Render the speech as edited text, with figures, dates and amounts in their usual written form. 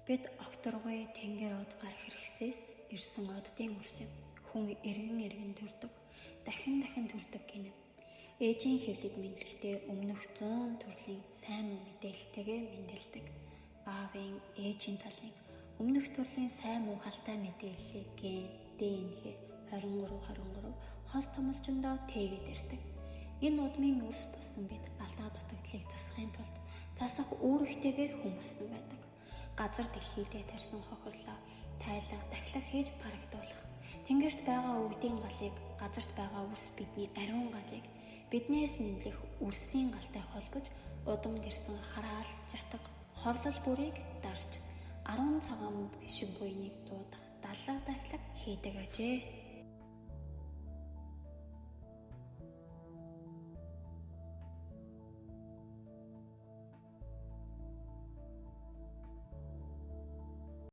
Бид окторгой тэнгэр од гар хэрэгсээс ирсэн оддын өвс юм. Хүн эргэн төрдөг, дахин төрдөг гинэ. Ээжийн хэвлэл мэдлэгтээ өмнөх 100 төрлийн сайн муу мэдээлэлтэйгээр мэндэлдэг. Аавын, ээжийн талын өмнөх төрлийн сайн муу халтай мэдээллийг ген, ДНХ 23 хос томолчондоо тээгээд ирдэг. Энэ удмын ус болсон бид алдаа дутагдлыг засахын тулд засах үүрэгтэйгээр хүн болсон байдаг. Газар дэлхийдээ тарьсан хохирлоо тайлах, дахлах хийж парагдуулах. Тэнгэрт байгаа өвгдийн галыг, газарт байгаа үрс бидний ариун галыг биднээс мэдлэх үрсийн галтай холбож удамд ирсэн хараал, жатга, хорлол бүрийг дарж 10 цагаан шиг буйныг дуудах, даллах, дахлах хийдэг ажээ.